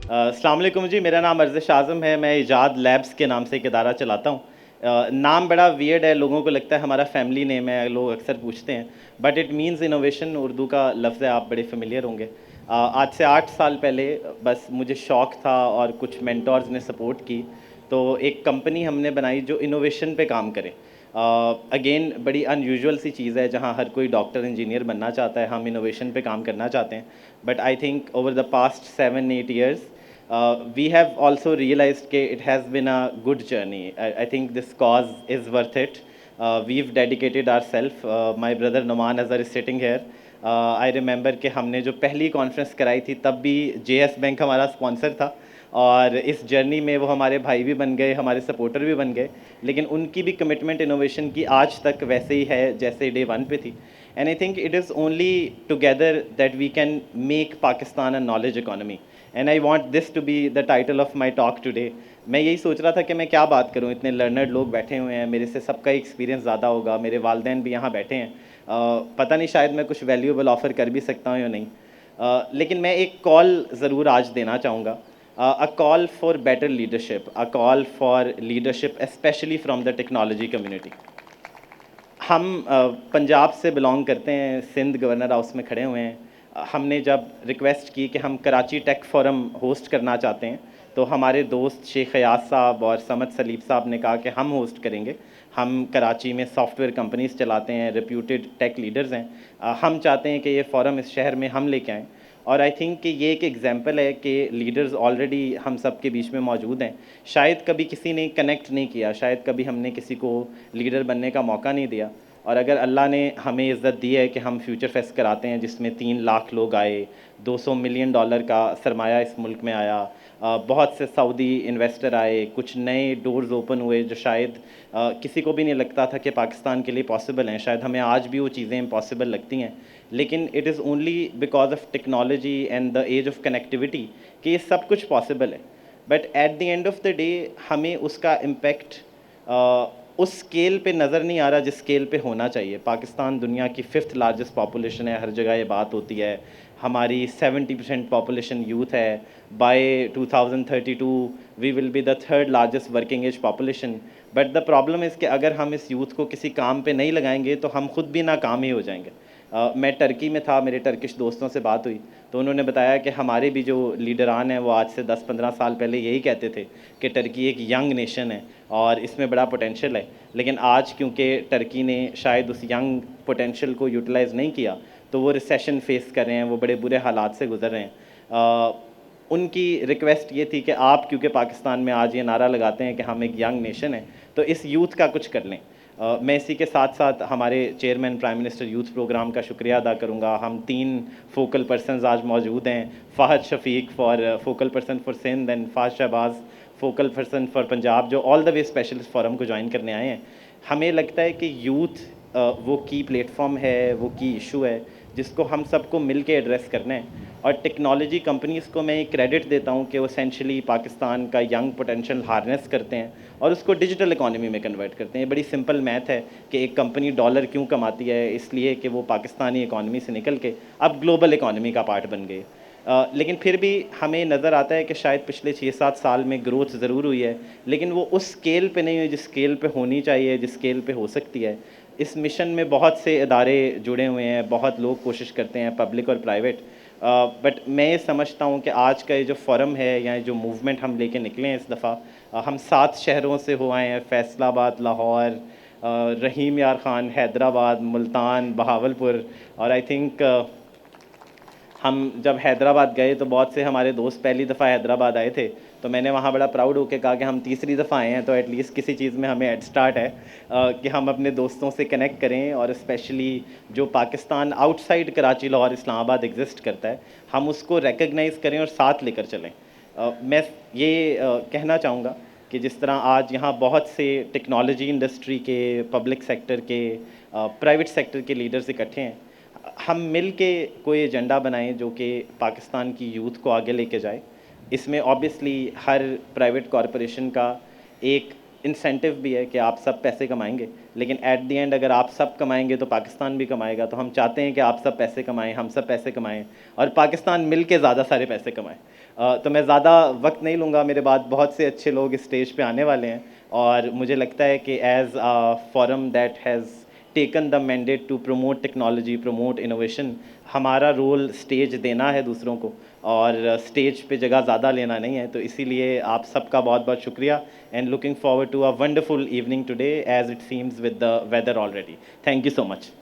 अस्सलाम वालेकुम जी, मेरा नाम अर्ज़श आज़म है। मैं इजाद लैब्स के नाम से एक इदारा चलाता हूँ। नाम बड़ा वियर्ड है, लोगों को लगता है हमारा फैमिली नेम है, लोग अक्सर पूछते हैं, but it means innovation. Urdu का लफ्ज़ है, आप बड़े फेमिलियर होंगे। आज से 8 साल पहले बस मुझे शौक़ था और कुछ मेंटोर्स ने सपोर्ट की, तो एक कंपनी हमने बनाई जो इनोवेशन पे काम करे। अगेन बड़ी अनयूजुअल सी चीज़ है, जहाँ हर कोई डॉक्टर इंजीनियर बनना चाहता है, हम इनोवेशन पे काम करना चाहते हैं। But I think over the past 7-8 years we have also realized that it has been a good journey. I think this cause is worth it. We've dedicated ourselves. My brother Noman Azhar is sitting here. I remember कि हमने जो पहली conference कराई थी तब भी JS bank हमारा sponsor था, और इस जर्नी में वो हमारे भाई भी बन गए, हमारे सपोर्टर भी बन गए, लेकिन उनकी भी कमिटमेंट इनोवेशन की आज तक वैसे ही है जैसे डे वन पे थी. And I think it is only together that we can make Pakistan a knowledge economy. And I want this to be the title of my talk today. मैं यही सोच रहा था कि मैं क्या बात करूं, इतने लर्नर्ड लोग बैठे हुए हैं, मेरे से सबका एक्सपीरियंस ज़्यादा होगा, मेरे वालदैन भी यहाँ बैठे हैं. पता नहीं शायद मैं कुछ वैल्यूएबल ऑफ़र कर भी सकता हूँ या नहीं. लेकिन मैं एक कॉल ज़रूर आज देना चाहूँगा. A call for better leadership, a call for leadership especially from the technology community. हम पंजाब से बिलोंग करते हैं, सिंध गवर्नर हाउस में खड़े हुए हैं. हमने जब रिक्वेस्ट की कि हम कराची टेक फोरम होस्ट करना चाहते हैं, तो हमारे दोस्त शेख अयाज साहब और समद सलीब साहब ने कहा कि हम होस्ट करेंगे. हम कराची में सॉफ्टवेयर कंपनीज चलाते हैं, रेप्यूटेड टेक लीडर्स हैं. हम चाहते हैं कि ये फोरम इस शहर में हम लेके आएँ. और आई थिंक कि ये एक एग्जांपल है कि लीडर्स ऑलरेडी हम सब के बीच में मौजूद हैं. शायद कभी किसी ने कनेक्ट नहीं किया, शायद कभी हमने किसी को लीडर बनने का मौका नहीं दिया, और अगर अल्लाह ने हमें इज़्ज़त दी है कि हम फ्यूचर फेस्ट कराते हैं जिसमें 3 लाख लोग आए, $200 मिलियन का सरमाया इस मुल्क में आया, बहुत से सऊदी इन्वेस्टर आए, कुछ नए डोर्स ओपन हुए जो शायद किसी को भी नहीं लगता था कि पाकिस्तान के लिए पॉसिबल हैं. शायद हमें आज भी वो चीज़ें इम्पॉसिबल लगती हैं, लेकिन it is only because of technology and the age of connectivity कि ये सब कुछ पॉसिबल है. But at the end of the day हमें उसका इम्पेक्ट उस स्केल पे नज़र नहीं आ रहा जिस स्केल पे होना चाहिए. पाकिस्तान दुनिया की 5th लार्जेस्ट पॉपुलेशन है, हर जगह ये बात होती है. हमारी 70% पॉपुलेशन यूथ है. By 2032 we will be the 3rd largest working age population. But the problem is कि अगर हम इस यूथ को किसी काम पे नहीं लगाएंगे तो हम खुद भी नाकाम ही हो जाएंगे. मैं टर्की में था, मेरे टर्किश दोस्तों से बात हुई तो उन्होंने बताया कि हमारे भी जो लीडरान हैं वो आज से 10-15 साल पहले यही कहते थे कि टर्की एक यंग नेशन है और इसमें बड़ा पोटेंशियल है. लेकिन आज क्योंकि टर्की ने शायद उस यंग पोटेंशियल को यूटिलाइज़ नहीं किया, तो वो रिसेशन फेस कर रहे हैं, वो बड़े बुरे हालात से गुजर रहे हैं. उनकी रिक्वेस्ट ये थी कि आप क्योंकि पाकिस्तान में आज ये नारा लगाते हैं कि हम एक यंग नेशन है, तो इस यूथ का कुछ कर लें. मैं इसी के साथ साथ हमारे chairman prime minister youth program का शुक्रिया अदा करूँगा. हम 3 फोकल पर्सनस आज मौजूद हैं. Fahad Shafiq for focal person for Sindh and Faaz Shahbaz focal person for Punjab, जो all the way specialist forum को ज्वाइन करने आए हैं. हमें लगता है कि यूथ वो की प्लेटफॉर्म है, वो की इशू है जिसको हम सबको मिल के एड्रेस करना है. और टेक्नोलॉजी कंपनीज़ को मैं क्रेडिट देता हूँ कि वो एसेंशली पाकिस्तान का यंग पोटेंशियल हार्नेस करते हैं और उसको डिजिटल इकॉनमी में कन्वर्ट करते हैं. बड़ी सिंपल मैथ है कि एक कंपनी डॉलर क्यों कमाती है, इसलिए कि वो पाकिस्तानी इकॉनमी से निकल के अब ग्लोबल इकॉनमी का पार्ट बन गए. लेकिन फिर भी हमें नज़र आता है कि शायद पिछले 6-7 साल में ग्रोथ ज़रूर हुई है, लेकिन वो उस स्केल पे नहीं हुई जिस स्केल पे होनी चाहिए, जिस स्केल पे हो सकती है. इस मिशन में बहुत से इदारे जुड़े हुए हैं, बहुत लोग कोशिश करते हैं, पब्लिक और प्राइवेट. बट मैं ये समझता हूँ कि आज का ये जो फोरम है या जो मूवमेंट हम लेके निकले हैं इस दफ़ा, हम 7 शहरों से हो आए हैं: फैसलाबाद, लाहौर, रहीम यार ख़ान, हैदराबाद, मुल्तान, बहावलपुर. और आई थिंक हम जब हैदराबाद गए तो बहुत से हमारे दोस्त पहली दफ़ा हैदराबाद आए थे, तो मैंने वहाँ बड़ा प्राउड होकर कहा कि हम तीसरी दफ़ा आए हैं, तो एटलीस्ट किसी चीज़ में हमें हेड स्टार्ट है कि हम अपने दोस्तों से कनेक्ट करें. और स्पेशली जो पाकिस्तान आउटसाइड कराची, लाहौर, इस्लामाबाद एग्जिस्ट करता है, हम उसको रिकग्नाइज़ करें और साथ लेकर चलें. मैं ये कहना चाहूँगा कि जिस तरह आज यहाँ बहुत से टेक्नोलॉजी इंडस्ट्री के, पब्लिक सेक्टर के, प्राइवेट सेक्टर के लीडर्स इकट्ठे हैं, हम मिल के कोई एजेंडा बनाएं जो कि पाकिस्तान की यूथ को आगे लेके जाए. इसमें ऑब्वियसली हर प्राइवेट कॉरपोरेशन का एक इंसेंटिव भी है कि आप सब पैसे कमाएंगे, लेकिन एट द एंड अगर आप सब कमाएंगे तो पाकिस्तान भी कमाएगा। तो हम चाहते हैं कि आप सब पैसे कमाएं, हम सब पैसे कमाएं और पाकिस्तान मिल के ज़्यादा सारे पैसे कमाएं। तो मैं ज़्यादा वक्त नहीं लूँगा, मेरे बाद बहुत से अच्छे लोग इस स्टेज पे आने वाले हैं और मुझे लगता है कि as a forum that has taken the mandate to promote technology, promote innovation, हमारा रोल स्टेज देना है दूसरों को और स्टेज पे जगह ज़्यादा लेना नहीं है। तो इसीलिए आप सबका बहुत बहुत शुक्रिया and looking forward to a wonderful evening today as it seems with the weather already. Thank you so much.